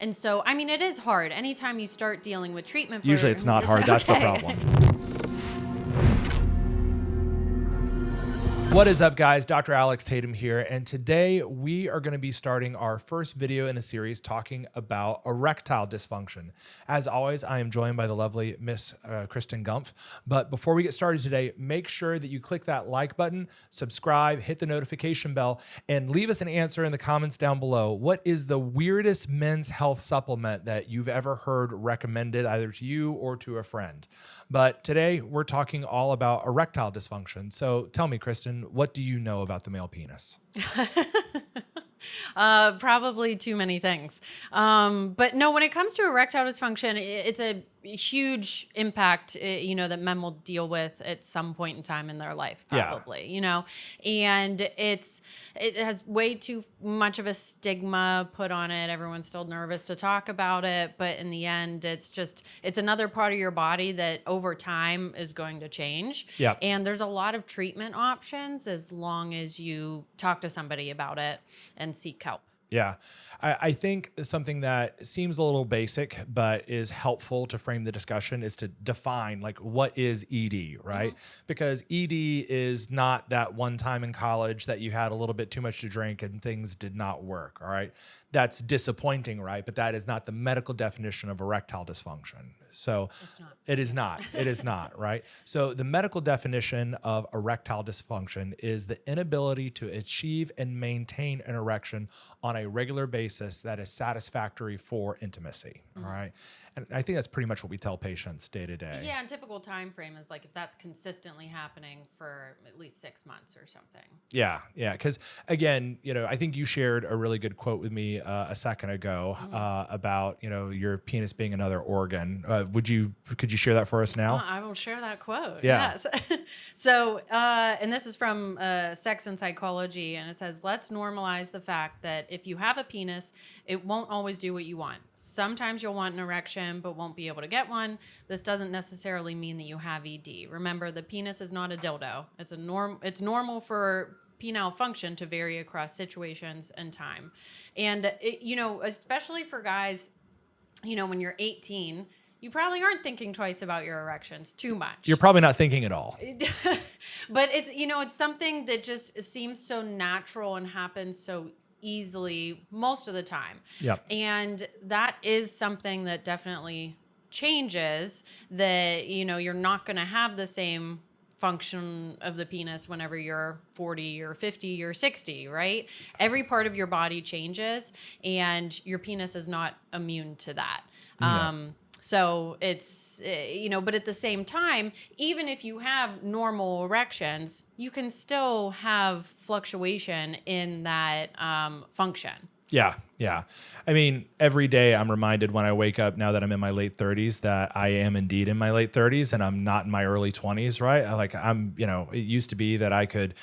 And so, I mean, it is hard. Anytime you start dealing with treatment for Usually it's not hard. That's the problem. What is up, guys? Dr. Alex Tatem here, and today we are going to be starting our first video in a series talking about erectile dysfunction. As always, I am joined by the lovely Miss Kristen Gumpf. But before we get started today, make sure that you click that like button, subscribe, hit the notification bell, and leave us an answer in the comments down below. What is the weirdest men's health supplement that you've ever heard recommended either to you or to a friend? But today we're talking all about erectile dysfunction. So tell me, Kristen, what do you know about the male penis? Probably too many things. But no, when it comes to erectile dysfunction, it's a huge impact, that men will deal with at some point in time in their life, probably, and it has way too much of a stigma put on it. Everyone's still nervous to talk about it, but in the end, it's another part of your body that over time is going to change. Yeah. And there's a lot of treatment options as long as you talk to somebody about it and seek help. Yeah. I think something that seems a little basic, but is helpful to frame the discussion is to define what is ED, right? Mm-hmm. Because ED is not that one time in college that you had a little bit too much to drink and things did not work. All right. That's disappointing, right? But that is not the medical definition of erectile dysfunction. So it is not. It is not, right? So the medical definition of erectile dysfunction is the inability to achieve and maintain an erection on a regular basis that is satisfactory for intimacy, all right? And I think that's pretty much what we tell patients day to day. Yeah, and typical time frame is if that's consistently happening for at least 6 months or something. Yeah, because again, I think you shared a really good quote with me a second ago about your penis being another organ. Could you share that for us now? I will share that quote. Yeah. Yes. So, and this is from Sex and Psychology, and it says, "Let's normalize the fact that if you have a penis, it won't always do what you want. Sometimes you'll want an erection, but won't be able to get one. This doesn't necessarily mean that you have ED. Remember, the penis is not a dildo. It's normal for penile function to vary across situations and time. And, especially for guys, when you're 18, you probably aren't thinking twice about your erections too much. You're probably not thinking at all. But it's something that just seems so natural and happens so easily most of the time. Yep. And that is something that definitely changes, that, you're not going to have the same function of the penis whenever you're 40 or 50 or 60, right? Every part of your body changes, and your penis is not immune to that. No. So it's, but at the same time, even if you have normal erections, you can still have fluctuation in that function. Yeah. I mean, every day I'm reminded when I wake up, now that I'm in my late 30s, that I am indeed in my late 30s and I'm not in my early 20s, right? It used to be that I could,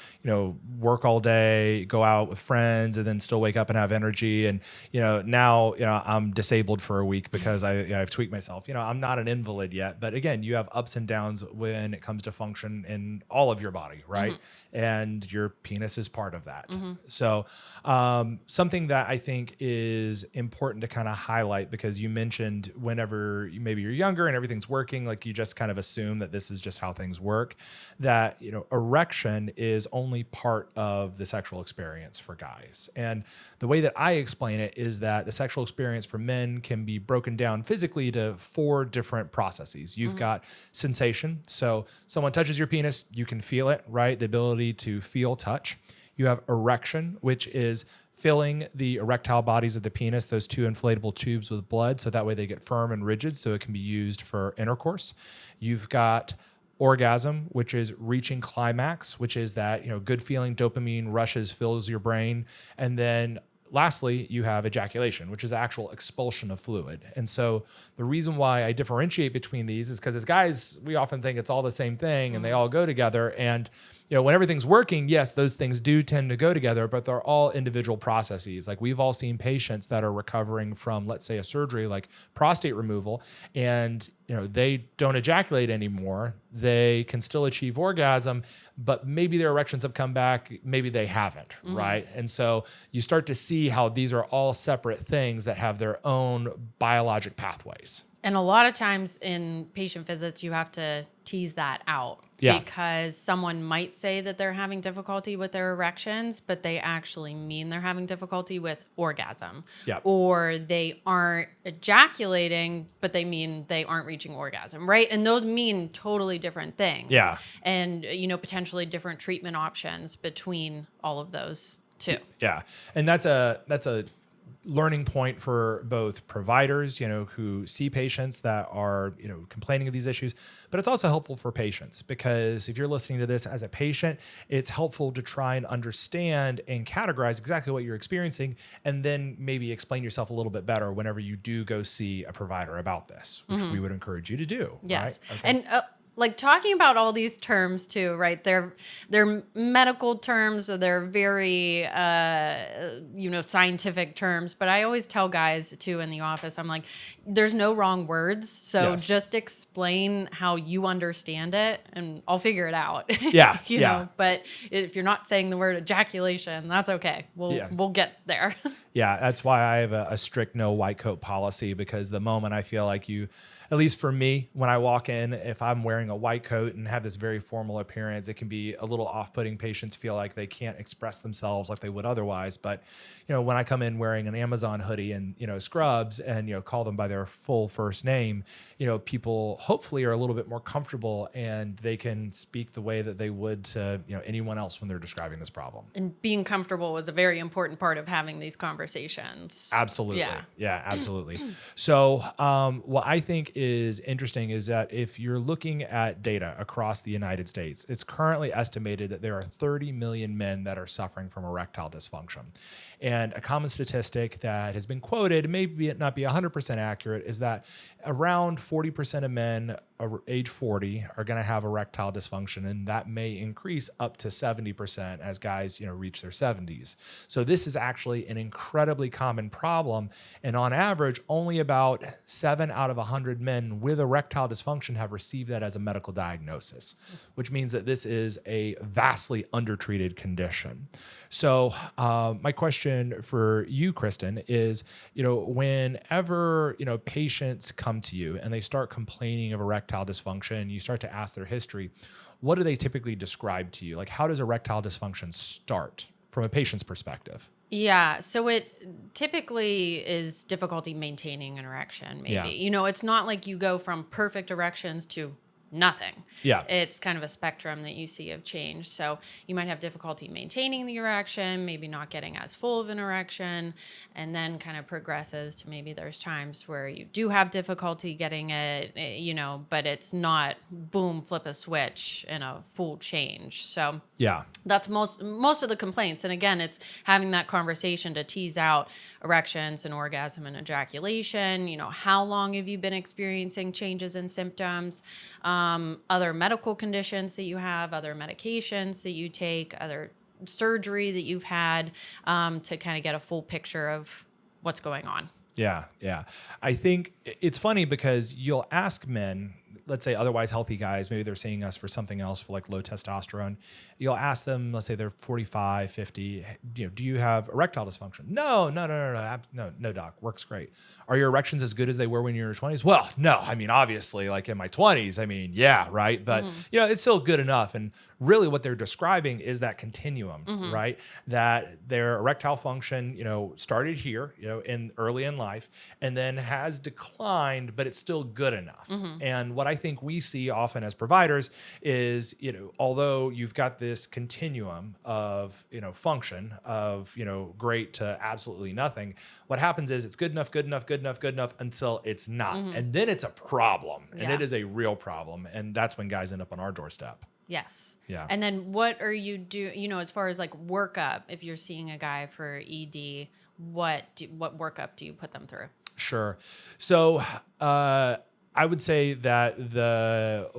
work all day, go out with friends, and then still wake up and have energy. And, now, I'm disabled for a week because I've tweaked myself. I'm not an invalid yet, but again, you have ups and downs when it comes to function in all of your body, right? Mm-hmm. And your penis is part of that. Mm-hmm. So something that I think is important to kind of highlight, because you mentioned whenever maybe you're younger and everything's working, you just kind of assume that this is just how things work, that, erection is only part of the sexual experience for guys. And the way that I explain it is that the sexual experience for men can be broken down physically to 4 different processes. You've got sensation. So someone touches your penis, you can feel it, right? The ability to feel touch. You have erection, which is filling the erectile bodies of the penis, those 2 inflatable tubes, with blood, so that way they get firm and rigid, so it can be used for intercourse. You've got orgasm, which is reaching climax, which is that good feeling, dopamine rushes, fills your brain. And then lastly, you have ejaculation, which is actual expulsion of fluid. And so the reason why I differentiate between these is because as guys, we often think it's all the same thing and they all go together. And when everything's working, yes, those things do tend to go together, but they're all individual processes. Like we've all seen patients that are recovering from, let's say, a surgery like prostate removal, and they don't ejaculate anymore. They can still achieve orgasm, but maybe their erections have come back, maybe they haven't, right? And so you start to see how these are all separate things that have their own biologic pathways. And a lot of times in patient visits, you have to tease that out because someone might say that they're having difficulty with their erections, but they actually mean they're having difficulty with orgasm. Or they aren't ejaculating, but they mean they aren't reaching orgasm, right? And those mean totally different things. And, potentially different treatment options between all of those too. And that's a learning point for both providers, who see patients that are, complaining of these issues, but it's also helpful for patients because if you're listening to this as a patient, it's helpful to try and understand and categorize exactly what you're experiencing and then maybe explain yourself a little bit better whenever you do go see a provider about this, which we would encourage you to do. Yes. Right? Okay. And like talking about all these terms too, right? They're medical terms, or they're very scientific terms. But I always tell guys too in the office, I'm like, there's no wrong words, so just explain how you understand it, and I'll figure it out. But if you're not saying the word ejaculation, that's okay. We'll get there. That's why I have a strict no white coat policy, because the moment I feel like at least for me, when I walk in, if I'm wearing a white coat and have this very formal appearance, it can be a little off-putting. Patients feel like they can't express themselves like they would otherwise. But, when I come in wearing an Amazon hoodie and, scrubs and, call them by their full first name, people hopefully are a little bit more comfortable and they can speak the way that they would to, anyone else when they're describing this problem. And being comfortable was a very important part of having these conversations. Absolutely. Yeah, absolutely. So what I think is interesting is that if you're looking at data across the United States, it's currently estimated that there are 30 million men that are suffering from erectile dysfunction. And a common statistic that has been quoted, maybe it not be 100% accurate, is that around 40% of men age 40 are going to have erectile dysfunction, and that may increase up to 70% as guys, reach their 70s. So this is actually an incredibly common problem, and on average, only about 7 out of 100 men with erectile dysfunction have received that as a medical diagnosis, which means that this is a vastly undertreated condition. So my question for you, Kristen, is, whenever, patients come to you and they start complaining of erectile dysfunction, you start to ask their history, what do they typically describe to you? Like, how does erectile dysfunction start from a patient's perspective? Yeah, so it typically is difficulty maintaining an erection, maybe. It's not like you go from perfect erections to nothing. It's kind of a spectrum that you see of change. So you might have difficulty maintaining the erection, maybe not getting as full of an erection, and then kind of progresses to maybe there's times where you do have difficulty getting it, but it's not boom, flip a switch and a full change. So that's most of the complaints. And again, it's having that conversation to tease out erections and orgasm and ejaculation. How long have you been experiencing changes in symptoms? Other medical conditions that you have, other medications that you take, other surgery that you've had, to kind of get a full picture of what's going on. Yeah. I think it's funny because you'll ask men, let's say otherwise healthy guys, maybe they're seeing us for something else, for like low testosterone. You'll ask them, let's say they're 45, 50, do you have erectile dysfunction? No, doc, works great. Are your erections as good as they were when you were in your 20s? Well, no, obviously like in my 20s, yeah, right. But, it's still good enough. And really what they're describing is that continuum, right? That their erectile function, started here, early in life, and then has declined, but it's still good enough. And what I think we see often as providers is, although you've got this continuum of, function of, great to absolutely nothing, what happens is it's good enough until it's not. And then it's a problem, and it is a real problem. And that's when guys end up on our doorstep. Yes. Yeah. And then what are you as far as like workup, if you're seeing a guy for ED, what workup do you put them through? Sure. So, I would say that the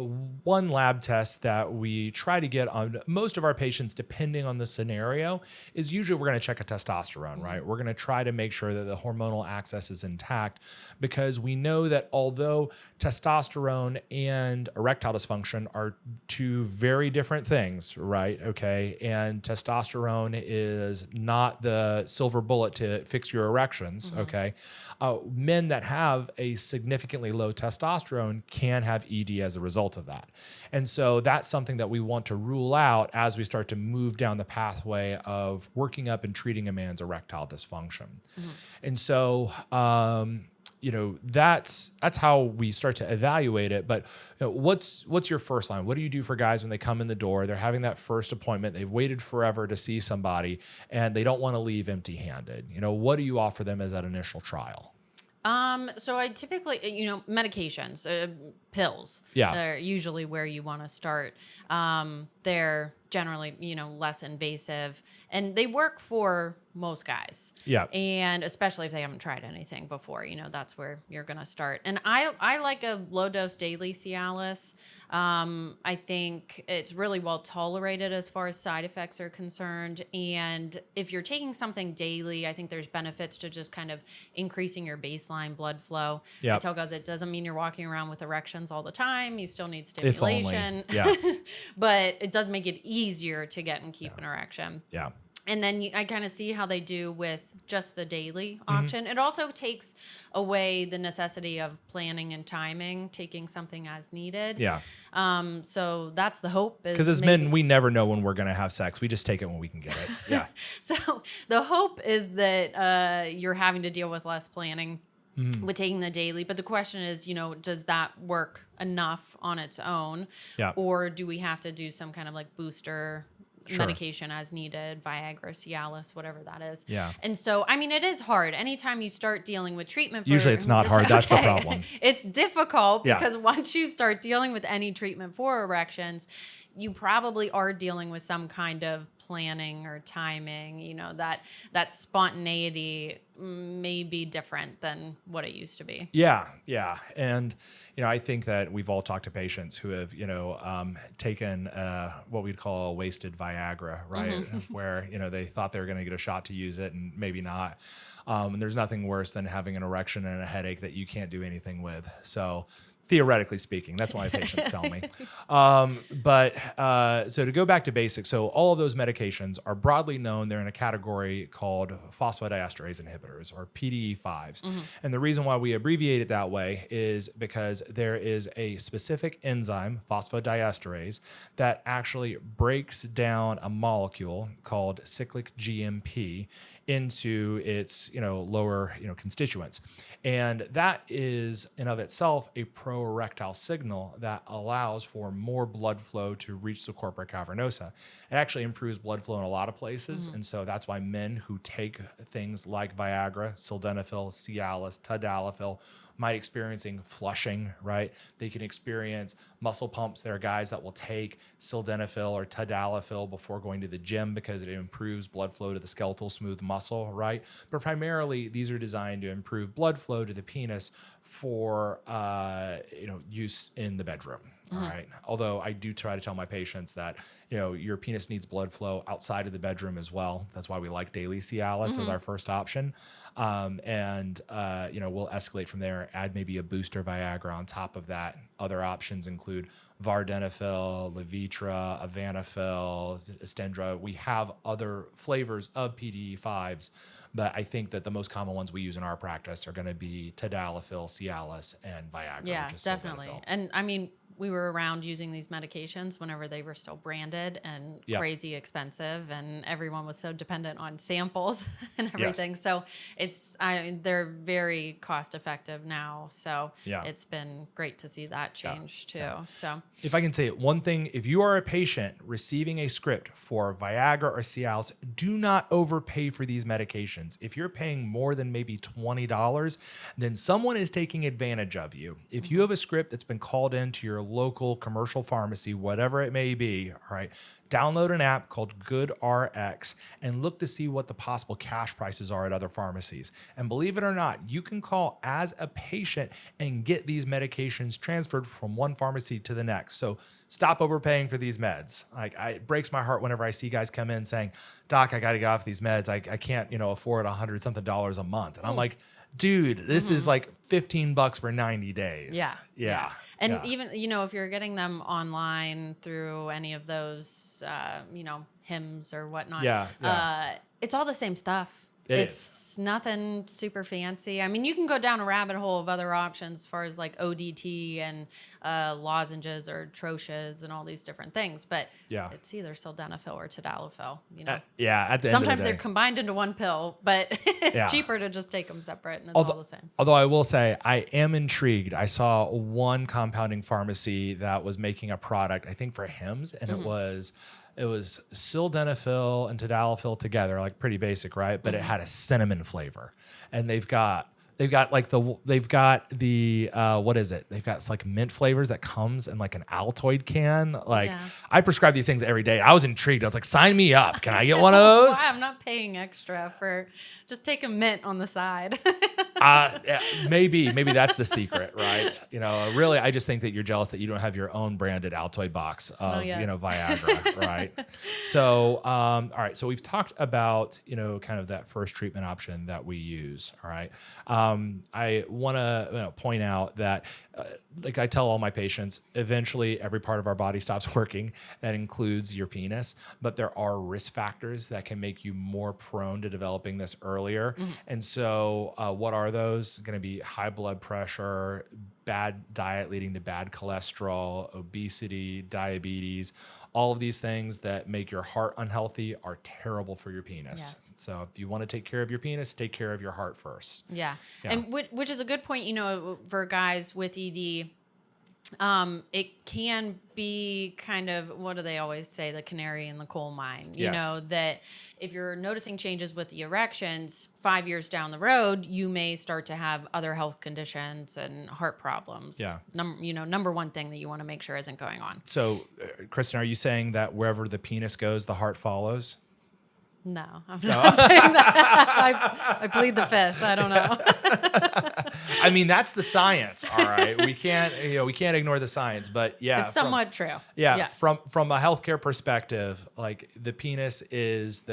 one lab test that we try to get on most of our patients, depending on the scenario, is usually we're going to check a testosterone, right? We're going to try to make sure that the hormonal axis is intact, because we know that although testosterone and erectile dysfunction are two very different things, right? Okay. And testosterone is not the silver bullet to fix your erections. Okay. Men that have a significantly low testosterone can have ED as a result of that. And so that's something that we want to rule out as we start to move down the pathway of working up and treating a man's erectile dysfunction. And so, that's how we start to evaluate it. But what's your first line? What do you do for guys when they come in the door? They're having that first appointment. They've waited forever to see somebody, and they don't want to leave empty-handed. What do you offer them as that initial trial? So I typically, medications, pills. Yeah. Are usually where you want to start. They're generally, less invasive, and they work for most guys. Yeah. And especially if they haven't tried anything before, that's where you're going to start. And I like a low dose daily Cialis. I think it's really well tolerated as far as side effects are concerned. And if you're taking something daily, I think there's benefits to just kind of increasing your baseline blood flow. Yep. I tell guys it doesn't mean you're walking around with erections all the time. You still need If only. stimulation. Yeah. But it does make it easier to get and keep an erection. Yeah. And then I kind of see how they do with just the daily option. It also takes away the necessity of planning and timing, taking something as needed. Yeah. So that's the hope. Because as men, we never know when we're going to have sex. We just take it when we can get it. Yeah. So the hope is that you're having to deal with less planning with taking the daily. But the question is, does that work enough on its own? Yeah. Or do we have to do some kind of like booster Sure. medication as needed, Viagra, Cialis, whatever that is. Yeah. And so, it is hard. Anytime you start dealing with treatment for... Usually it's not hard. That's the problem. It's difficult Yeah. because once you start dealing with any treatment for erections, you probably are dealing with some kind of planning or timing, that spontaneity may be different than what it used to be. Yeah. Yeah. And, I think that we've all talked to patients who have, taken what we'd call a wasted Viagra, right? Where, they thought they were going to get a shot to use it and maybe not. And there's nothing worse than having an erection and a headache that you can't do anything with. So theoretically speaking, that's what my patients tell me. So to go back to basics, so all of those medications are broadly known. They're in a category called phosphodiesterase inhibitors, or PDE5s. And the reason why we abbreviate it that way is because there is a specific enzyme, phosphodiesterase, that actually breaks down a molecule called cyclic GMP into its lower constituents, and that is in of itself a pro-erectile signal that allows for more blood flow to reach the corpora cavernosa. It actually improves blood flow in a lot of places, and so that's why men who take things like Viagra, sildenafil, Cialis, tadalafil might experiencing flushing, right? They can experience muscle pumps. There are guys that will take sildenafil or tadalafil before going to the gym because it improves blood flow to the skeletal smooth muscle, right? But primarily, these are designed to improve blood flow to the penis for use in the bedroom. All right. Although I do try to tell my patients that, your penis needs blood flow outside of the bedroom as well. That's why we like daily Cialis as our first option. We'll escalate from there, add maybe a booster Viagra on top of that. Other options include vardenafil, Levitra, Avanafil, Estendra. We have other flavors of PDE5s, but I think that the most common ones we use in our practice are going to be tadalafil, Cialis, and Viagra. Yeah, which is definitely. sildenafil. And we were around using these medications whenever they were still branded and crazy expensive, and everyone was so dependent on samples and everything. Yes. So they're very cost effective now. So it's been great to see that change too. Yeah. So if I can say it, one thing, if you are a patient receiving a script for Viagra or Cialis, do not overpay for these medications. If you're paying more than maybe $20, then someone is taking advantage of you. If you have a script that's been called into your local commercial pharmacy, whatever it may be, all right, download an app called GoodRx and look to see what the possible cash prices are at other pharmacies. And believe it or not, you can call as a patient and get these medications transferred from one pharmacy to the next. So stop overpaying for these meds. It breaks my heart whenever I see guys come in saying, "Doc, I got to get off these meds. I can't, afford $100 something a month." And I'm like, dude, this is like $15 for 90 days. Yeah. And even, if you're getting them online through any of those, hymns or whatnot, it's all the same stuff. It's nothing super fancy. I mean, you can go down a rabbit hole of other options as far as like ODT and lozenges or troches and all these different things. But it's either sildenafil or tadalafil. At the end sometimes of the day, they're combined into one pill, but it's cheaper to just take them separate, and it's all the same. Although I will say, I am intrigued. I saw one compounding pharmacy that was making a product, I think for hymns, and it was sildenafil and tadalafil together, like pretty basic, right? But it had a cinnamon flavor, and they've got the what is it? They've got like mint flavors that comes in like an Altoid can. I prescribe these things every day. I was intrigued. I was like, sign me up. Can I get one of those? Why? I'm not paying extra for just taking mint on the side. Maybe that's the secret, right? Really, I just think that you're jealous that you don't have your own branded Altoid box of, Viagra, right? So, all right. So we've talked about, kind of that first treatment option that we use. All right. I want to point out that, like I tell all my patients, eventually every part of our body stops working. That includes your penis, but there are risk factors that can make you more prone to developing this earlier. And so what are those? Going to be high blood pressure, bad diet leading to bad cholesterol, obesity, diabetes. All of these things that make your heart unhealthy are terrible for your penis. Yes. So if you want to take care of your penis, take care of your heart first. Yeah. And which is a good point, for guys with ED. It can be kind of, what do they always say, the canary in the coal mine, that if you're noticing changes with the erections 5 years down the road, you may start to have other health conditions and heart problems. Yeah. Number one thing that you want to make sure isn't going on. So, Kristen, are you saying that wherever the penis goes, the heart follows? No, I'm not saying that. I plead the fifth. I don't know. I mean, that's the science. All right. We can't ignore the science, but it's somewhat true. Yeah. Yes. From a healthcare perspective, like the penis has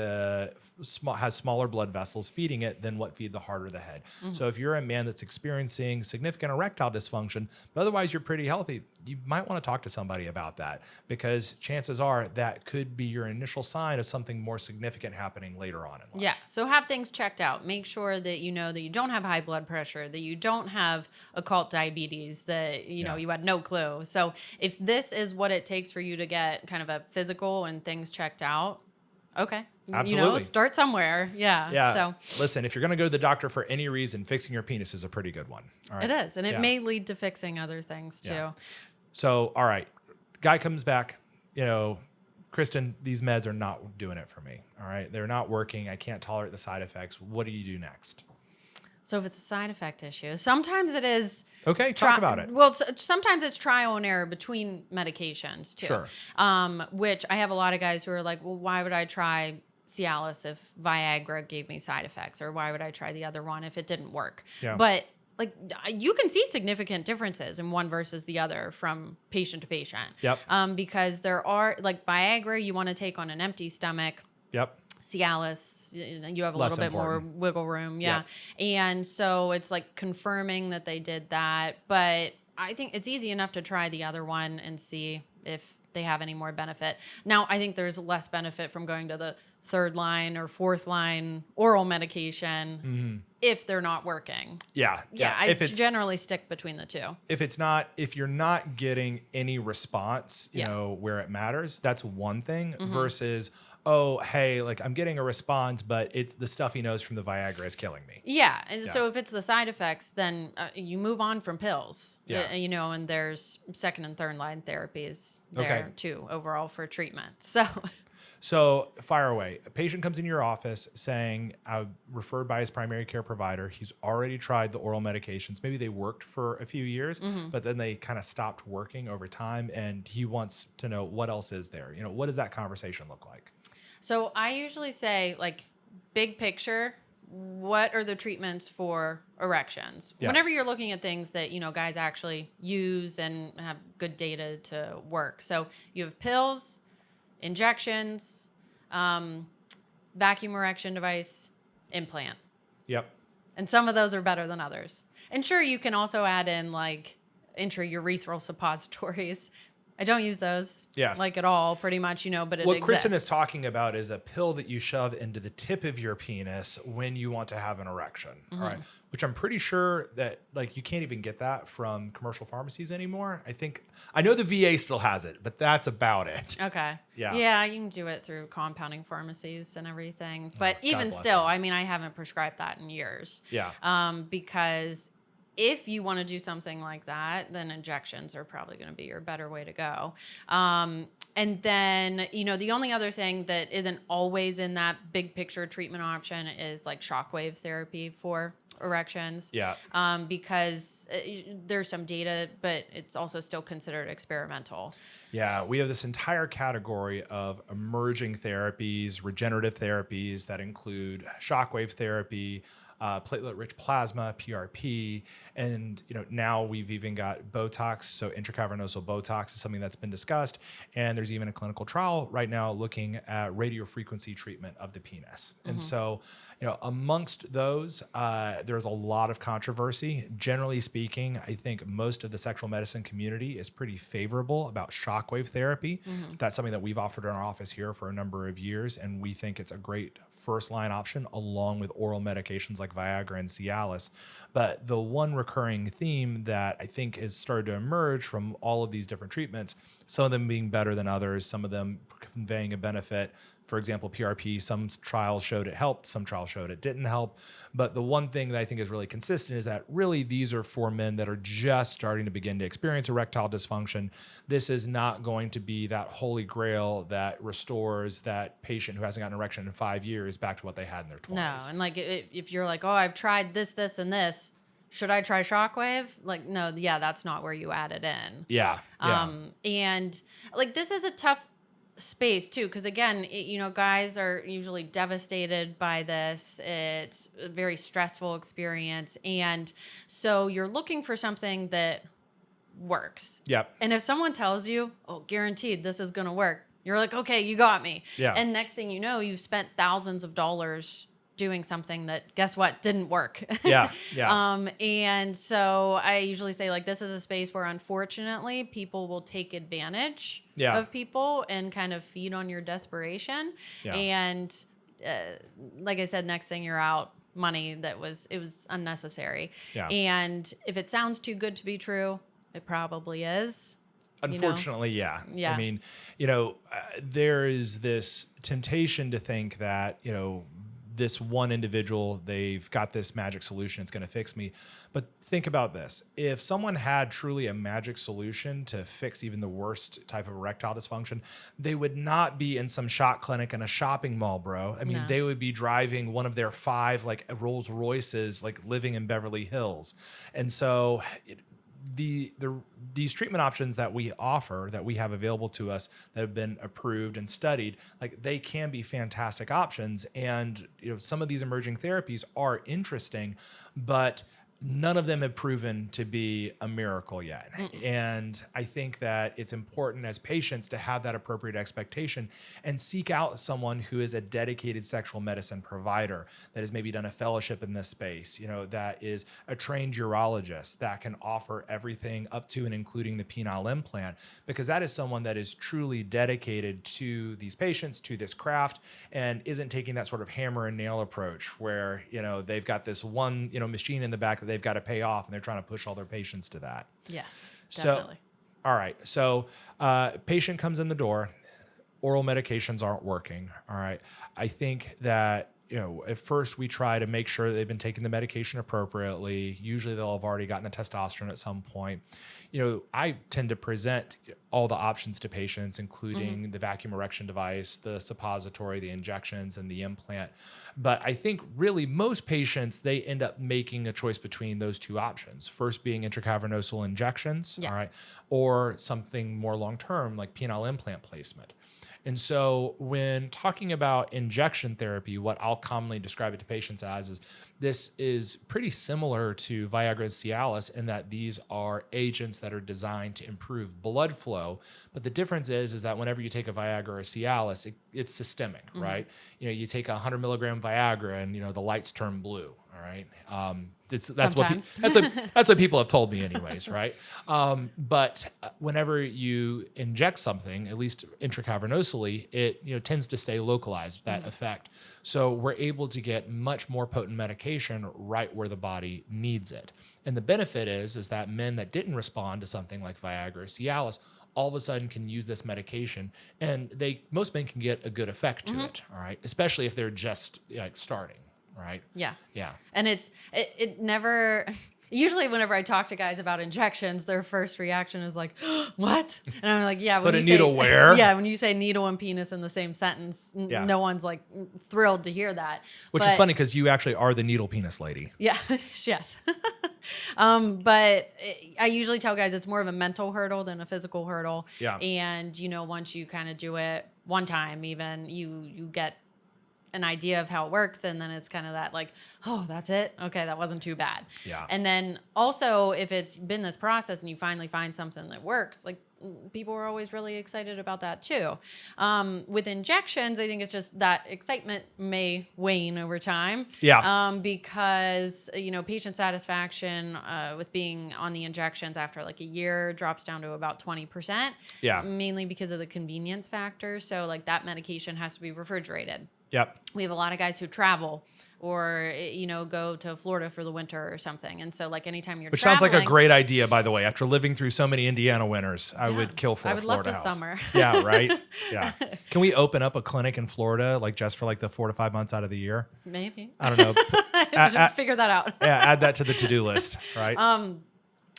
smaller blood vessels feeding it than what feed the heart or the head. So if you're a man that's experiencing significant erectile dysfunction, but otherwise you're pretty healthy, you might want to talk to somebody about that, because chances are that could be your initial sign of something more significant happening later on in life. Yeah. So have things checked out. Make sure that you know that you don't have high blood pressure, that you don't have occult diabetes, that you had no clue. So if this is what it takes for you to get kind of a physical and things checked out, okay. Absolutely. Start somewhere. Yeah. So listen, if you're going to go to the doctor for any reason, fixing your penis is a pretty good one. All right. It is. And it may lead to fixing other things too. Yeah. So, all right, guy comes back, Kristen, these meds are not doing it for me. All right. They're not working. I can't tolerate the side effects. What do you do next? So if it's a side effect issue, sometimes it is. Okay, talk about it. Well, sometimes it's trial and error between medications too. Sure. Which I have a lot of guys who are like, well, why would I try Cialis if Viagra gave me side effects? Or why would I try the other one if it didn't work? Yeah. But like you can see significant differences in one versus the other from patient to patient. Yep. Because there are, like Viagra, you want to take on an empty stomach. Yep. Cialis, you have a little bit more wiggle room. Yeah. And so it's like confirming that they did that. But I think it's easy enough to try the other one and see if they have any more benefit. Now, I think there's less benefit from going to the third line or fourth line oral medication if they're not working. Yeah. I generally stick between the two. If you're not getting any response, where it matters, that's one thing versus, oh, hey, like I'm getting a response, but it's the stuff he knows from the Viagra is killing me. Yeah. And so if it's the side effects, then you move on from pills, and there's second and third line therapies there too overall for treatment. So fire away. A patient comes in your office saying, referred by his primary care provider. He's already tried the oral medications. Maybe they worked for a few years, but then they kind of stopped working over time. And he wants to know what else is there. What does that conversation look like? So I usually say, like, big picture, what are the treatments for erections? Yeah. Whenever you're looking at things that, guys actually use and have good data to work. So you have pills, injections, vacuum erection device, implant. Yep. And some of those are better than others. And sure, you can also add in like intraurethral suppositories. I don't use those like at all, pretty much, but it What exists. Kristen is talking about is a pill that you shove into the tip of your penis when you want to have an erection. All right. Which I'm pretty sure that like you can't even get that from commercial pharmacies anymore. I know the VA still has it, but that's about it. Okay. Yeah. Yeah, you can do it through compounding pharmacies and everything. But God even bless still, them. I mean, I haven't prescribed that in years. Yeah. Because if you want to do something like that, then injections are probably going to be your better way to go. And then, the only other thing that isn't always in that big picture treatment option is like shockwave therapy for erections. Yeah. Because there's some data, but it's also still considered experimental. Yeah, we have this entire category of emerging therapies, regenerative therapies that include shockwave therapy, platelet-rich plasma, PRP, and now we've even got Botox. So intracavernosal Botox is something that's been discussed, and there's even a clinical trial right now looking at radiofrequency treatment of the penis. And so, amongst those, there's a lot of controversy. Generally speaking, I think most of the sexual medicine community is pretty favorable about shockwave therapy. That's something that we've offered in our office here for a number of years, and we think it's a great first-line option along with oral medications like Viagra and Cialis. But the one recurring theme that I think has started to emerge from all of these different treatments, some of them being better than others, some of them conveying a benefit. For example, PRP, some trials showed it helped, some trials showed it didn't help. But the one thing that I think is really consistent is that really these are for men that are just starting to begin to experience erectile dysfunction. This is not going to be that holy grail that restores that patient who hasn't gotten an erection in 5 years back to what they had in their 20s. No, and like if you're like, oh, I've tried this, this, and this, should I try shockwave? Like, no, that's not where you add it in. Yeah. And like this is a tough space too, because again, guys are usually devastated by this. It's a very stressful experience, and so you're looking for something that works. Yep. And if someone tells you, "Oh, guaranteed this is going to work," you're like, "Okay, you got me." Yeah. And next thing you know, you've spent thousands of dollars doing something that, guess what, didn't work. Yeah. And so I usually say, like, this is a space where unfortunately people will take advantage of people and kind of feed on your desperation. Yeah. And like I said, next thing you're out money it was unnecessary. Yeah. And if it sounds too good to be true, it probably is. Unfortunately, yeah. Yeah. I mean, there is this temptation to think that, this one individual, they've got this magic solution, it's going to fix me. But think about this. If someone had truly a magic solution to fix even the worst type of erectile dysfunction, they would not be in some shot clinic in a shopping mall, bro. I mean, No. they would be driving one of their 5 like Rolls Royces, like living in Beverly Hills. And so these treatment options that we offer, that we have available to us, that have been approved and studied, like they can be fantastic options. And some of these emerging therapies are interesting, but none of them have proven to be a miracle yet. And I think that it's important as patients to have that appropriate expectation and seek out someone who is a dedicated sexual medicine provider that has maybe done a fellowship in this space, that is a trained urologist that can offer everything up to and including the penile implant, because that is someone that is truly dedicated to these patients, to this craft, and isn't taking that sort of hammer and nail approach where, they've got this one, machine in the back that they've got to pay off, and they're trying to push all their patients to that. Yes, definitely. All right. So patient comes in the door, oral medications aren't working. All right. I think that at first we try to make sure that they've been taking the medication appropriately. Usually they'll have already gotten a testosterone at some point. I tend to present all the options to patients, including the vacuum erection device, the suppository, the injections, and the implant. But I think really most patients, they end up making a choice between those two options. First being intracavernosal injections, all right, or something more long-term like penile implant placement. And so when talking about injection therapy, what I'll commonly describe it to patients as is this is pretty similar to Viagra and Cialis in that these are agents that are designed to improve blood flow. But the difference is that whenever you take a Viagra or a Cialis, it's systemic, right? You take 100 milligram Viagra and, the lights turn blue. All right. That's what people have told me anyways. Right. But whenever you inject something, at least intracavernosally, it tends to stay localized, that effect. So we're able to get much more potent medication right where the body needs it. And the benefit is that men that didn't respond to something like Viagra or Cialis all of a sudden can use this medication, and most men can get a good effect to it. All right. Especially if they're just starting. Right. Yeah. Yeah. And it never, usually whenever I talk to guys about injections, their first reaction is like, what? And I'm like, yeah. But a needle where? Yeah. When you say needle and penis in the same sentence, no one's like thrilled to hear that. Which is funny because you actually are the needle penis lady. Yeah. Yes. But I usually tell guys it's more of a mental hurdle than a physical hurdle. Yeah. And, once you kind of do it one time, even you get an idea of how it works, and then it's kind of that like, oh, that's it, okay, that wasn't too bad. Yeah. And then also if it's been this process and you finally find something that works, like people are always really excited about that too. With injections, I think it's just that excitement may wane over time. Yeah. Because patient satisfaction with being on the injections after like a year drops down to about 20%. Yeah. Mainly because of the convenience factor. So like that medication has to be refrigerated. Yep. We have a lot of guys who travel or, go to Florida for the winter or something. And so like anytime you're Which traveling, sounds like a great idea, by the way. After living through so many Indiana winters, I would kill for a Florida house. I would love to summer. Yeah, right? Yeah. Can we open up a clinic in Florida, like just for like the 4 to 5 months out of the year? Maybe. I don't know. Figure that out. Yeah, add that to the to-do list, right?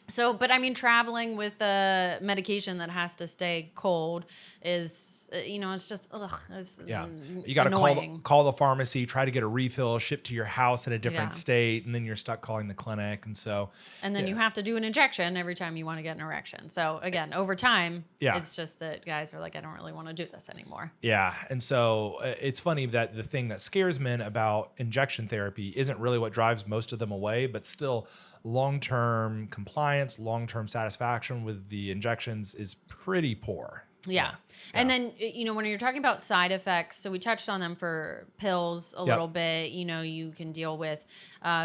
So, but I mean, traveling with the medication that has to stay cold is, it's just, it's You got to annoying. call the pharmacy, try to get a refill shipped to your house in a different state, and then you're stuck calling the clinic. And so, and then you have to do an injection every time you want to get an erection. So again, over time, it's just that guys are like, I don't really want to do this anymore. Yeah. And so it's funny that the thing that scares men about injection therapy isn't really what drives most of them away, but still long-term compliance, long-term satisfaction with the injections is pretty poor. Yeah. And then, when you're talking about side effects, so we touched on them for pills a little bit. You can deal with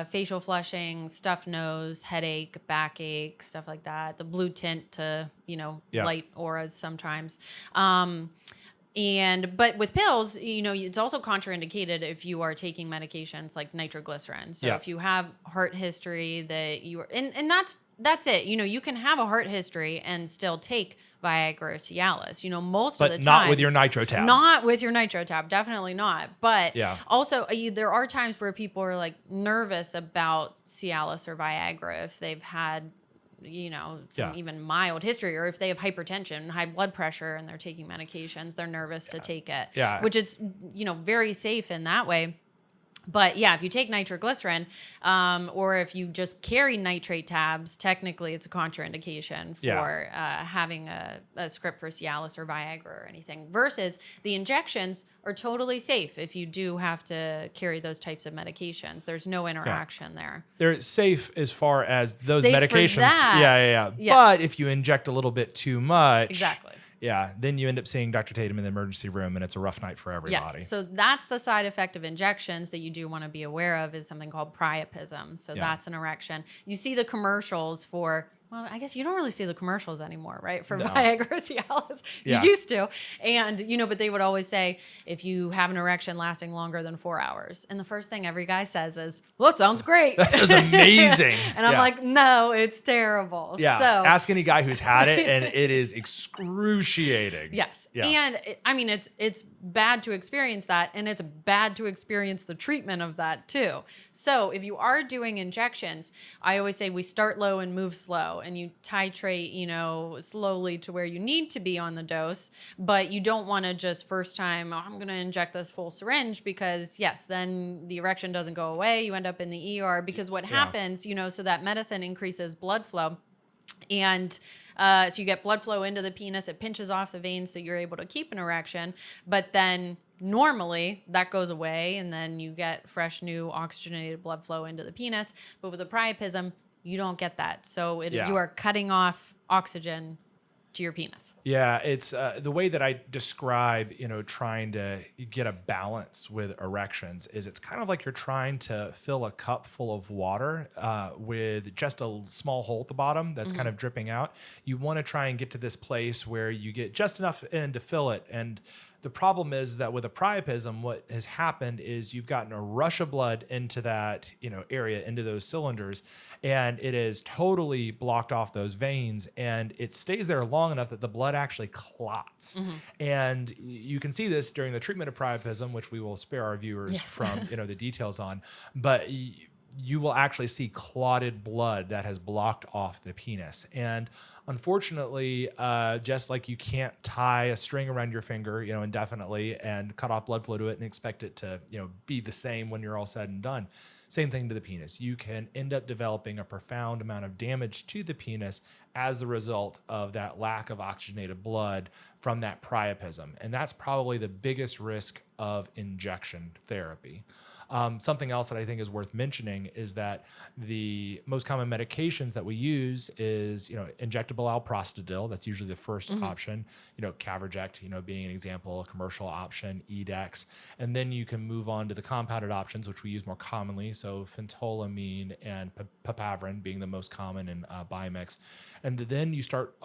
facial flushing, stuffed nose, headache, backache, stuff like that. The blue tint to, light auras sometimes. But with pills, it's also contraindicated if you are taking medications like nitroglycerin. So if you have heart history that you are, and that's it. You can have a heart history and still take Viagra or Cialis. Most of the time. But not with your nitro tab. Not with your nitro tab. Definitely not. But also, there are times where people are like nervous about Cialis or Viagra if they've had some even mild history, or if they have hypertension, high blood pressure, and they're taking medications, they're nervous to take it, which it's, very safe in that way. But if you take nitroglycerin, or if you just carry nitrate tabs, technically it's a contraindication for having a script for Cialis or Viagra or anything, versus the injections are totally safe if you do have to carry those types of medications. There's no interaction there. They're safe as far as those safe medications. For that. Yeah. But if you inject a little bit too much. Exactly. Yeah, then you end up seeing Dr. Tatem in the emergency room, and it's a rough night for everybody. Yes, so that's the side effect of injections that you do want to be aware of, is something called priapism. So that's an erection. You see the commercials for Well, I guess you don't really see the commercials anymore, right? For No. Viagra, Cialis. Yeah. You used to. And, but they would always say, if you have an erection lasting longer than 4 hours. And the first thing every guy says is, well, it sounds great. That sounds amazing. And I'm like, no, it's terrible. Yeah. So, Ask any guy who's had it, and it is excruciating. yes. Yeah. And it's bad to experience that. And it's bad to experience the treatment of that too. So if you are doing injections, I always say we start low and move slow. And you titrate, slowly to where you need to be on the dose, but you don't want to just first time, I'm going to inject this full syringe because yes, then the erection doesn't go away. You end up in the ER because what happens, so that medicine increases blood flow and so you get blood flow into the penis. It pinches off the veins so you're able to keep an erection, but then normally that goes away and then you get fresh new oxygenated blood flow into the penis. But with a priapism, you don't get that. So you are cutting off oxygen to your penis. Yeah, it's the way that I describe, trying to get a balance with erections is it's kind of like you're trying to fill a cup full of water with just a small hole at the bottom that's kind of dripping out. You want to try and get to this place where you get just enough in to fill it. And the problem is that with a priapism, what has happened is you've gotten a rush of blood into that, area, into those cylinders, and it is totally blocked off those veins, and it stays there long enough that the blood actually clots. And you can see this during the treatment of priapism, which we will spare our viewers from, the details on, but you will actually see clotted blood that has blocked off the penis. And unfortunately, just like you can't tie a string around your finger, indefinitely and cut off blood flow to it and expect it to, be the same when you're all said and done. Same thing to the penis. You can end up developing a profound amount of damage to the penis as a result of that lack of oxygenated blood from that priapism. And that's probably the biggest risk of injection therapy. Something else that I think is worth mentioning is that the most common medications that we use is, injectable alprostadil. That's usually the first option. Caverject, being an example, a commercial option, Edex, and then you can move on to the compounded options, which we use more commonly. So phentolamine and papaverin being the most common in Biomix, and then you start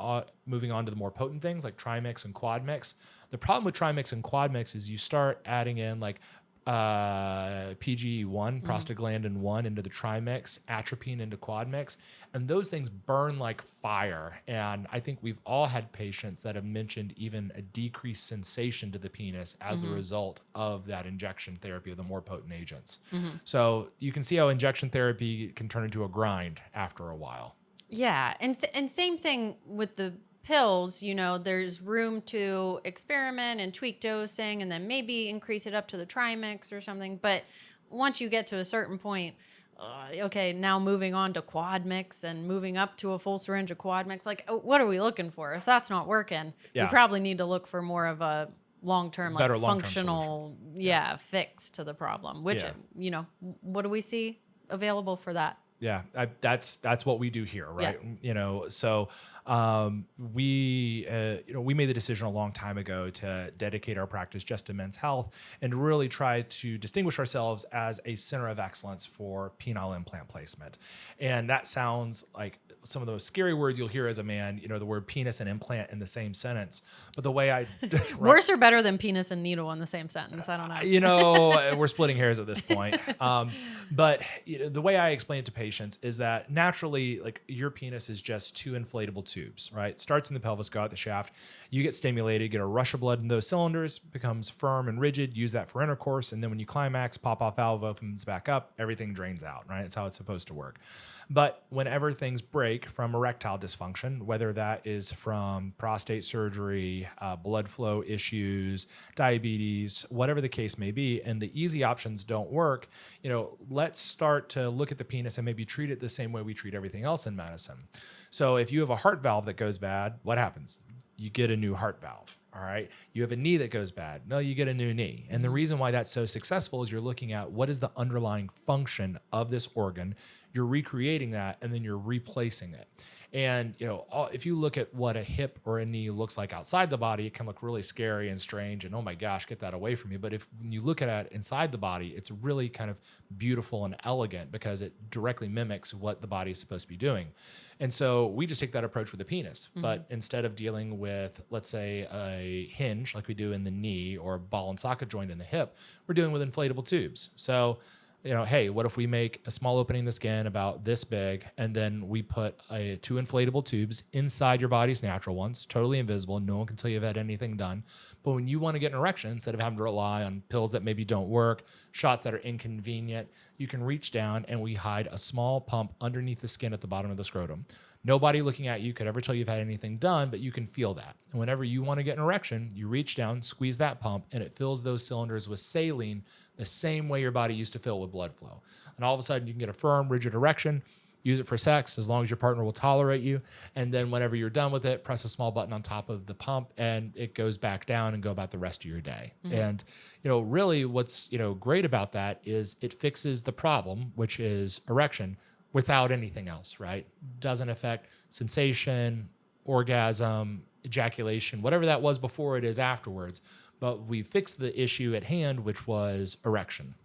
moving on to the more potent things like Trimix and Quadmix. The problem with Trimix and Quadmix is you start adding in like PGE1, prostaglandin 1 into the trimix, atropine into quadmix, and those things burn like fire. And I think we've all had patients that have mentioned even a decreased sensation to the penis as a result of that injection therapy of the more potent agents. So you can see how injection therapy can turn into a grind after a while. Yeah, and same thing with the pills, there's room to experiment and tweak dosing and then maybe increase it up to the trimix or something. But once you get to a certain point, okay, now moving on to quadmix and moving up to a full syringe of quadmix, like, what are we looking for? If that's not working, we probably need to look for more of a long-term, like functional, fix to the problem, which, what do we see available for that? Yeah, that's what we do here, right? So we made the decision a long time ago to dedicate our practice just to men's health and really try to distinguish ourselves as a center of excellence for penile implant placement. And that sounds like some of those scary words you'll hear as a man, the word penis and implant in the same sentence. But the way I... Worse or better than penis and needle in the same sentence? I don't know. We're splitting hairs at this point. But the way I explain it to patients is that naturally, like, your penis is just two inflatable tubes, right? Starts in the pelvis, go out the shaft. You get stimulated, get a rush of blood in those cylinders, becomes firm and rigid, use that for intercourse. And then when you climax, pop-off valve opens back up, everything drains out, right? It's how it's supposed to work. But whenever things break from erectile dysfunction, whether that is from prostate surgery, blood flow issues, diabetes, whatever the case may be, and the easy options don't work, let's start to look at the penis and maybe treat it the same way we treat everything else in medicine. So if you have a heart valve that goes bad, what happens? You get a new heart valve. All right. You have a knee that goes bad. No, you get a new knee. And the reason why that's so successful is you're looking at what is the underlying function of this organ. You're recreating that and then you're replacing it. And, if you look at what a hip or a knee looks like outside the body, it can look really scary and strange. And oh my gosh, get that away from me. But when you look at it inside the body, it's really kind of beautiful and elegant because it directly mimics what the body is supposed to be doing. And so we just take that approach with the penis. But instead of dealing with, let's say, a hinge like we do in the knee or a ball and socket joint in the hip, we're dealing with inflatable tubes. So, hey, what if we make a small opening in the skin about this big, and then we put two inflatable tubes inside your body's natural ones, totally invisible, no one can tell you've had anything done. But when you want to get an erection, instead of having to rely on pills that maybe don't work, shots that are inconvenient, you can reach down and we hide a small pump underneath the skin at the bottom of the scrotum. Nobody looking at you could ever tell you've had anything done, but you can feel that. And whenever you want to get an erection, you reach down, squeeze that pump, and it fills those cylinders with saline the same way your body used to fill with blood flow. And all of a sudden, you can get a firm, rigid erection, use it for sex as long as your partner will tolerate you. And then whenever you're done with it, press a small button on top of the pump, and it goes back down and go about the rest of your day. And, really what's, great about that is it fixes the problem, which is erection, without anything else, right? Doesn't affect sensation, orgasm, ejaculation, whatever that was before, it is afterwards. But we fixed the issue at hand, which was erection.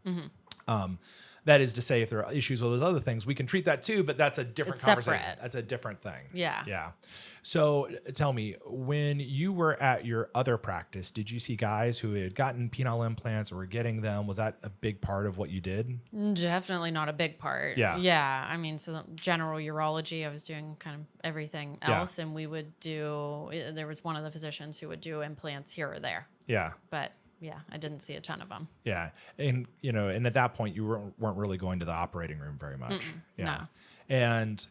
That is to say, if there are issues with those other things, we can treat that too, but that's a different conversation. Separate. That's a different thing. Yeah. Yeah. So tell me, when you were at your other practice, did you see guys who had gotten penile implants or were getting them? Was that a big part of what you did? Definitely not a big part. Yeah. Yeah. I mean, so general urology, I was doing kind of everything else. And we would there was one of the physicians who would do implants here or there. Yeah. But yeah, I didn't see a ton of them. Yeah. And, and at that point, you weren't really going to the operating room very much. Yeah. No. And,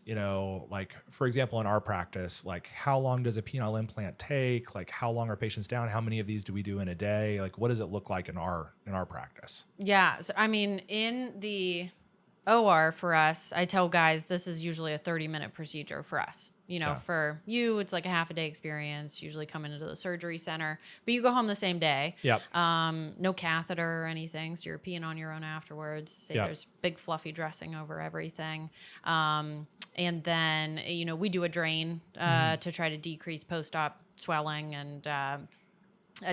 like, for example, in our practice, like, how long does a penile implant take? Like, how long are patients down? How many of these do we do in a day? Like, what does it look like in our practice? Yeah. So, I mean, in the OR for us, I tell guys this is usually a 30-minute procedure for us. For you, it's like a half a day experience, usually coming into the surgery center, but you go home the same day. Yep. No catheter or anything. So you're peeing on your own afterwards. Say there's big fluffy dressing over everything. And then, we do a drain to try to decrease post-op swelling and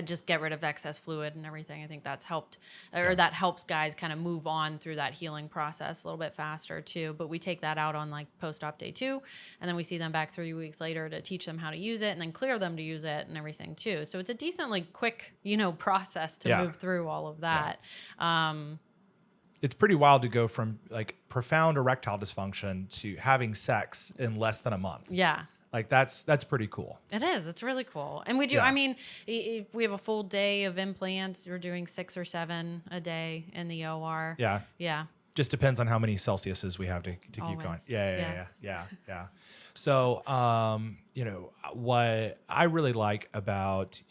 just get rid of excess fluid and everything. I think that's helped, or that helps guys kind of move on through that healing process a little bit faster too. But we take that out on like post-op day 2, and then we see them back 3 weeks later to teach them how to use it and then clear them to use it and everything too. So it's a decently quick, process to move through all of that. It's pretty wild to go from like profound erectile dysfunction to having sex in less than a month. Yeah. Like that's pretty cool. It is. It's really cool. And we do, I mean, if we have a full day of implants, we're doing 6 or 7 a day in the OR. Yeah. Yeah. Just depends on how many Celsiuses we have to keep going. Yeah. So, what I really like about,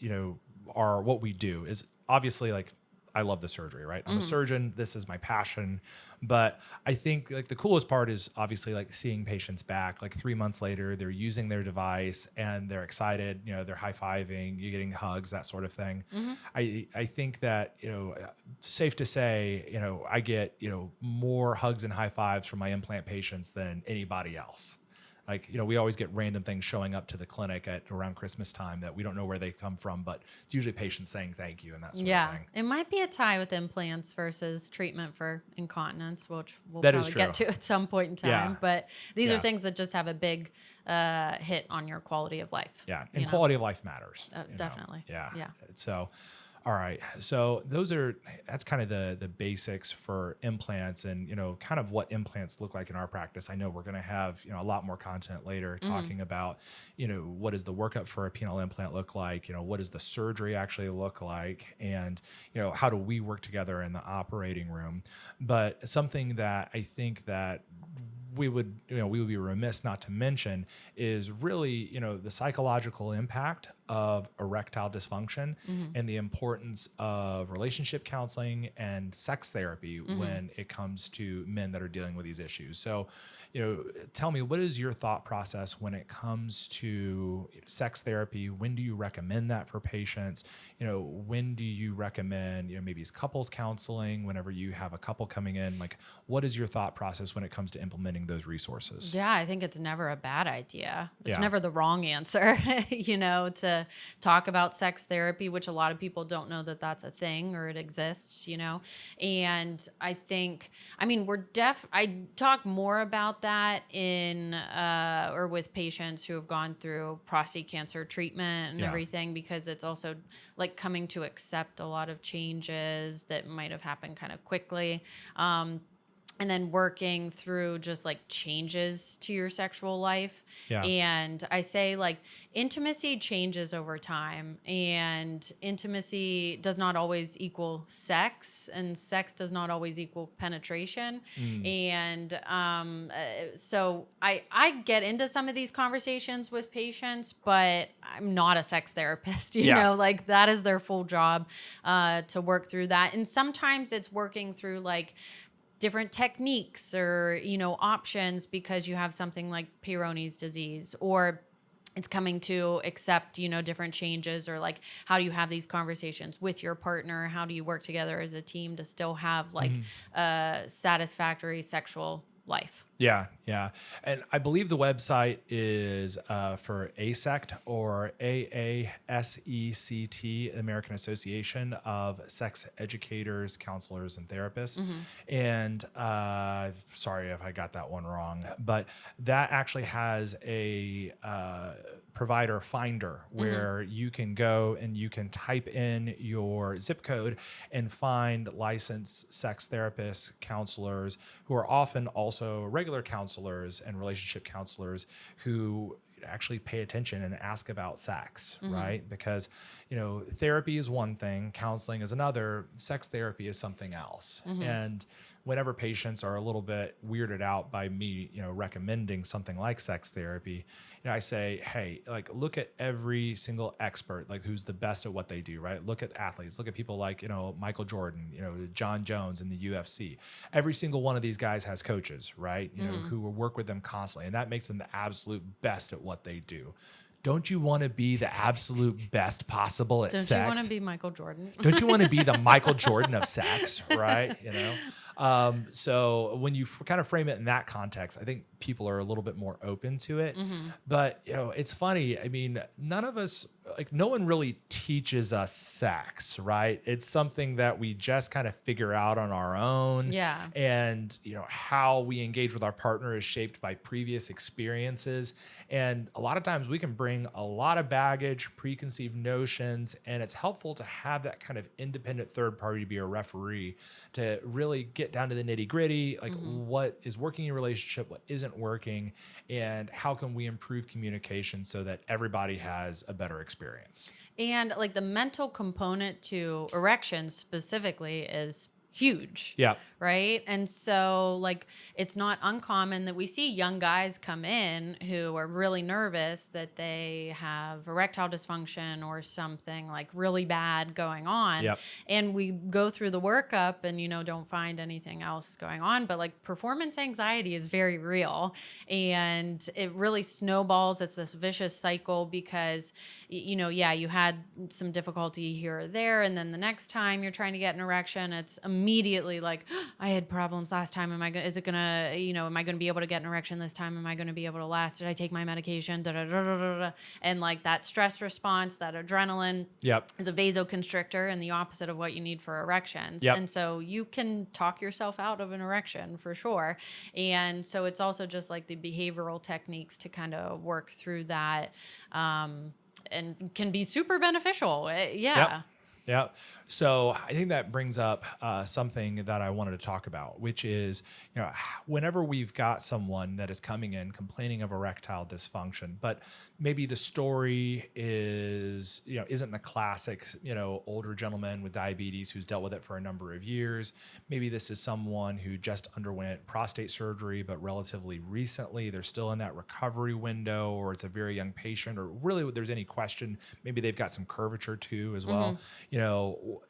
what we do is obviously like, I love the surgery, right? I'm a surgeon. This is my passion. But I think like the coolest part is obviously like seeing patients back like 3 months later, they're using their device and they're excited, they're high-fiving, you're getting hugs, that sort of thing. I think that, safe to say, I get, more hugs and high fives from my implant patients than anybody else. Like, we always get random things showing up to the clinic at around Christmas time that we don't know where they come from, but it's usually patients saying thank you and that sort of thing. It might be a tie with implants versus treatment for incontinence, which we'll that probably get to at some point in time. Yeah. But these are things that just have a big hit on your quality of life. Yeah, and quality of life matters. Definitely. Yeah. So, all right. So that's kind of the basics for implants and, kind of what implants look like in our practice. I know we're going to have, a lot more content later talking about, what does the workup for a penile implant look like? What does the surgery actually look like? And, how do we work together in the operating room? But something that I think that we would be remiss not to mention is really, the psychological impact of erectile dysfunction and the importance of relationship counseling and sex therapy when it comes to men that are dealing with these issues. So, tell me, what is your thought process when it comes to sex therapy? When do you recommend that for patients? When do you recommend, maybe it's couples counseling whenever you have a couple coming in? Like, what is your thought process when it comes to implementing those resources? Yeah, I think it's never a bad idea. It's Yeah. never the wrong answer, to talk about sex therapy, which a lot of people don't know that that's a thing or it exists, And I think, I talk more about that in, or with patients who have gone through prostate cancer treatment and Yeah. everything, because it's also like coming to accept a lot of changes that might have happened kind of quickly. And then working through just like changes to your sexual life. Yeah. And I say like intimacy changes over time, and intimacy does not always equal sex, and sex does not always equal penetration. And so I get into some of these conversations with patients, but I'm not a sex therapist, like that is their full job to work through that. And sometimes it's working through like different techniques or, options because you have something like Peyronie's disease, or it's coming to accept, different changes, or like, how do you have these conversations with your partner? How do you work together as a team to still have like a satisfactory sexual life? Yeah, yeah. And I believe the website is for ASECT, or AASECT, American Association of Sex Educators, Counselors, and Therapists. And sorry if I got that one wrong, but that actually has a provider finder where you can go and you can type in your zip code and find licensed sex therapists, counselors, who are often also regular counselors and relationship counselors who actually pay attention and ask about sex, right? Because, therapy is one thing, counseling is another, sex therapy is something else. And whenever patients are a little bit weirded out by me, recommending something like sex therapy, I say, hey, like, look at every single expert, like who's the best at what they do, right? Look at athletes, look at people like, Michael Jordan, John Jones in the UFC. Every single one of these guys has coaches, right? Who will work with them constantly. And that makes them the absolute best at what they do. Don't you want to be the absolute best possible at sex? Don't you want to be Michael Jordan? Don't you want to be the Michael Jordan of sex, right? So when you kind of frame it in that context, I think people are a little bit more open to it. But, it's funny. I mean, none of us, like, no one really teaches us sex, right? It's something that we just kind of figure out on our own. Yeah. And, how we engage with our partner is shaped by previous experiences. And a lot of times we can bring a lot of baggage, preconceived notions, and it's helpful to have that kind of independent third party to be a referee to really get down to the nitty gritty, like what is working in your relationship, what isn't working, and how can we improve communication so that everybody has a better experience. And like the mental component to erections specifically is huge. Yeah. Right. And so like, it's not uncommon that we see young guys come in who are really nervous that they have erectile dysfunction or something like really bad going on. Yep. And we go through the workup and, don't find anything else going on. But like performance anxiety is very real, and it really snowballs. It's this vicious cycle because, you had some difficulty here or there. And then the next time you're trying to get an erection, it's immediately like, I had problems last time. Am I going to be able to get an erection this time? Am I going to be able to last? Did I take my medication? And like that stress response, that adrenaline is a vasoconstrictor and the opposite of what you need for erections. Yep. And so you can talk yourself out of an erection for sure. And so it's also just like the behavioral techniques to kind of work through that, and can be super beneficial. Yeah. Yep. Yeah. So I think that brings up something that I wanted to talk about, which is, whenever we've got someone that is coming in complaining of erectile dysfunction, but maybe the story is, isn't a classic, older gentleman with diabetes who's dealt with it for a number of years. Maybe this is someone who just underwent prostate surgery, but relatively recently. They're still in that recovery window, or it's a very young patient, or really if there's any question, maybe they've got some curvature too as well.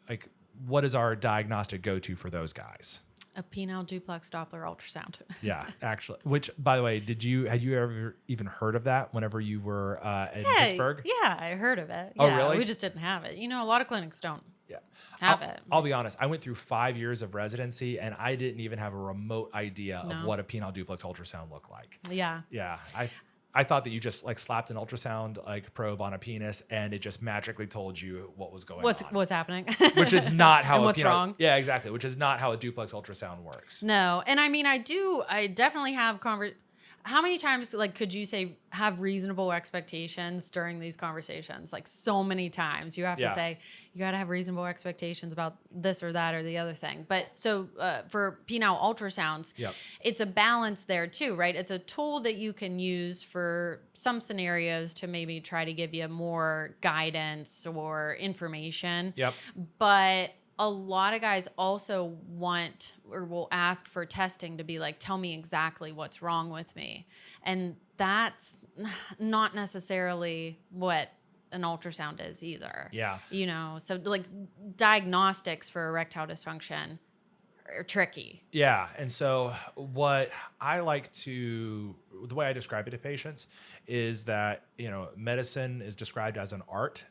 Like, what is our diagnostic go-to for those guys? A penile duplex Doppler ultrasound. Yeah, actually. Which, by the way, had you ever even heard of that whenever you were in Pittsburgh? Yeah, I heard of it. Oh, Yeah, really? we just didn't have it. A lot of clinics don't Yeah. have it. I'll be honest. I went through 5 years of residency, and I didn't even have a remote idea of what a penile duplex ultrasound looked like. Yeah. Yeah. I thought that you just like slapped an ultrasound like probe on a penis and it just magically told you what was going on. What's happening. Which is not how what's wrong. Yeah, exactly. Which is not how a duplex ultrasound works. No. And I mean, I definitely have how many times could you say have reasonable expectations during these conversations? Like so many times you have to say, you got to have reasonable expectations about this or that or the other thing. But so for penile ultrasounds, it's a balance there too, right? It's a tool that you can use for some scenarios to maybe try to give you more guidance or information. Yep. But a lot of guys also want or will ask for testing to be like, tell me exactly what's wrong with me. And that's not necessarily what an ultrasound is either. Yeah. So diagnostics for erectile dysfunction are tricky. Yeah. And so what I like the way I describe it to patients is that, medicine is described as an art,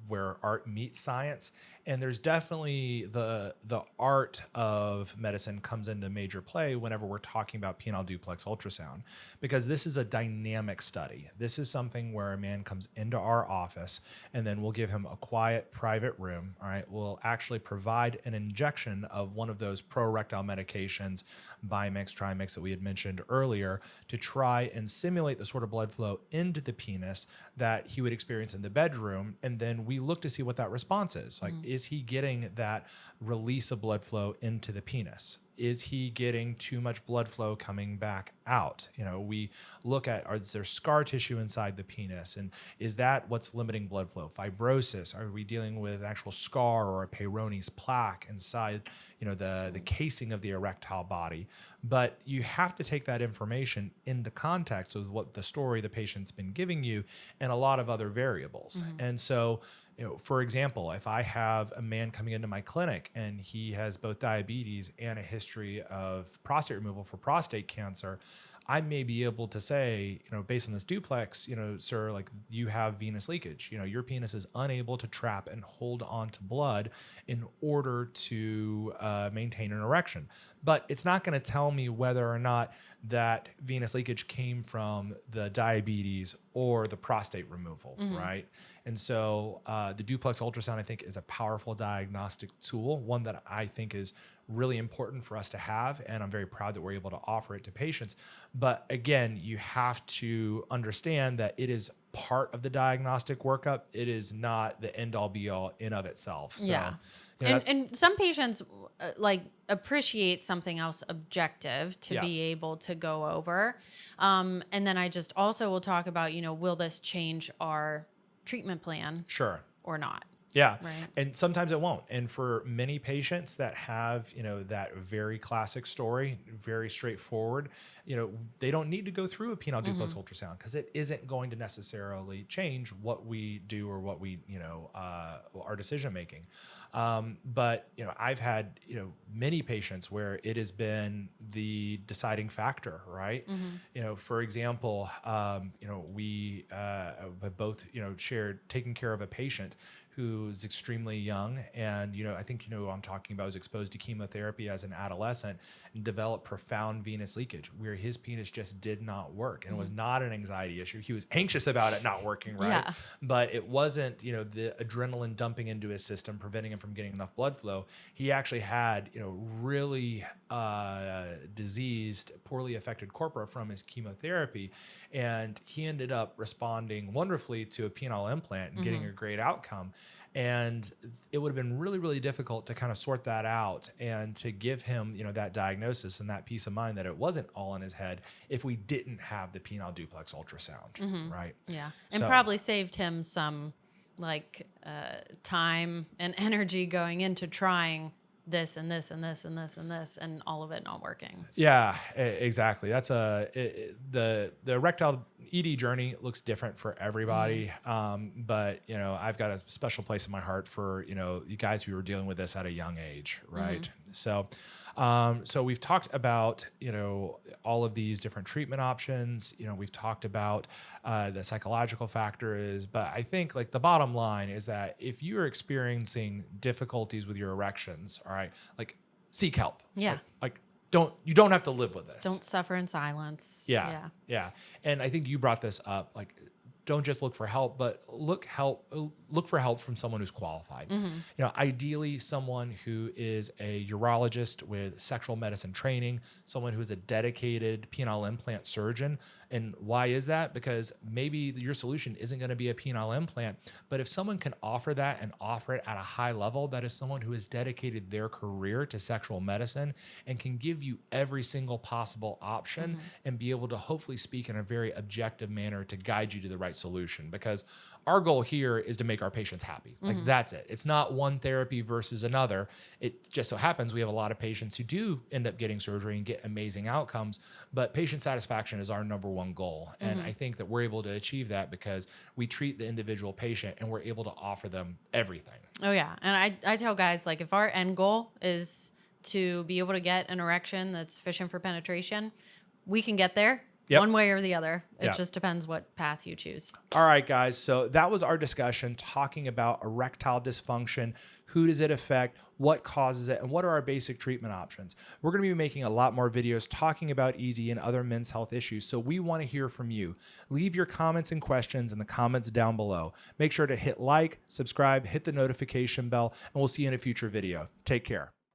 where art meets science. And there's definitely the art of medicine comes into major play whenever we're talking about penile duplex ultrasound, because this is a dynamic study. This is something where a man comes into our office and then we'll give him a quiet, private room. All right. We'll actually provide an injection of one of those pro-erectile medications, Bimix, Trimix that we had mentioned earlier, to try and simulate the sort of blood flow into the penis that he would experience in the bedroom. And then we look to see what that response is. Like, is he getting that release of blood flow into the penis? Is he getting too much blood flow coming back out? We look at, is there scar tissue inside the penis? And is that what's limiting blood flow? Fibrosis? Are we dealing with an actual scar or a Peyronie's plaque inside, the casing of the erectile body? But you have to take that information into context with what the story the patient's been giving you and a lot of other variables. And so, for example, if I have a man coming into my clinic and he has both diabetes and a history of prostate removal for prostate cancer, I may be able to say, based on this duplex, sir, like you have venous leakage. Your penis is unable to trap and hold on to blood in order to maintain an erection. But it's not going to tell me whether or not that venous leakage came from the diabetes or the prostate removal, right? And so the duplex ultrasound, I think, is a powerful diagnostic tool, one that I think is really important for us to have. And I'm very proud that we're able to offer it to patients. But again, you have to understand that it is part of the diagnostic workup. It is not the end all be all in of itself. So, yeah. And some patients appreciate something else objective to be able to go over. And then I just also will talk about, will this change our treatment plan? Sure. Or not? Yeah. Right. And sometimes it won't. And for many patients that have, that very classic story, very straightforward, they don't need to go through a penile duplex ultrasound because it isn't going to necessarily change what we do or what we, our decision making. But, I've had, many patients where it has been the deciding factor, right? For example, we both, shared taking care of a patient who's extremely young and, I think, who I'm talking about, was exposed to chemotherapy as an adolescent and developed profound venous leakage where his penis just did not work. And it was not an anxiety issue. He was anxious about it not working, right? Yeah. But it wasn't, the adrenaline dumping into his system, preventing him from getting enough blood flow. He actually had, really diseased, poorly affected corpora from his chemotherapy. And he ended up responding wonderfully to a penile implant and getting a great outcome. And it would have been really, really difficult to kind of sort that out and to give him, that diagnosis and that peace of mind that it wasn't all in his head if we didn't have the penile duplex ultrasound, right? Yeah. And So- probably saved him some time and energy going into trying this and this and this and this and this and all of it not working. Yeah, exactly. That's the erectile ED journey looks different for everybody. But I've got a special place in my heart for, you guys who are dealing with this at a young age. Right. So we've talked about, all of these different treatment options. We've talked about the psychological factors, but I think the bottom line is that if you're experiencing difficulties with your erections, all right, seek help. Yeah. You don't have to live with this. Don't suffer in silence. Yeah. And I think you brought this up, don't just look for help, but look for help from someone who's qualified. Ideally someone who is a urologist with sexual medicine training, someone who is a dedicated penile implant surgeon. And why is that? Because maybe your solution isn't going to be a penile implant, but if someone can offer that and offer it at a high level, that is someone who has dedicated their career to sexual medicine and can give you every single possible option and be able to hopefully speak in a very objective manner to guide you to the right solution. Because our goal here is to make our patients happy. That's it. It's not one therapy versus another. It just so happens we have a lot of patients who do end up getting surgery and get amazing outcomes, but patient satisfaction is our number one goal. And I think that we're able to achieve that because we treat the individual patient and we're able to offer them everything. Oh yeah. And I tell guys, if our end goal is to be able to get an erection that's sufficient for penetration, we can get there. Yep. One way or the other. It Yep. just depends what path you choose. All right, guys. So that was our discussion talking about erectile dysfunction. Who does it affect? What causes it? And what are our basic treatment options? We're going to be making a lot more videos talking about ED and other men's health issues. So we want to hear from you. Leave your comments and questions in the comments down below. Make sure to hit like, subscribe, hit the notification bell, and we'll see you in a future video. Take care.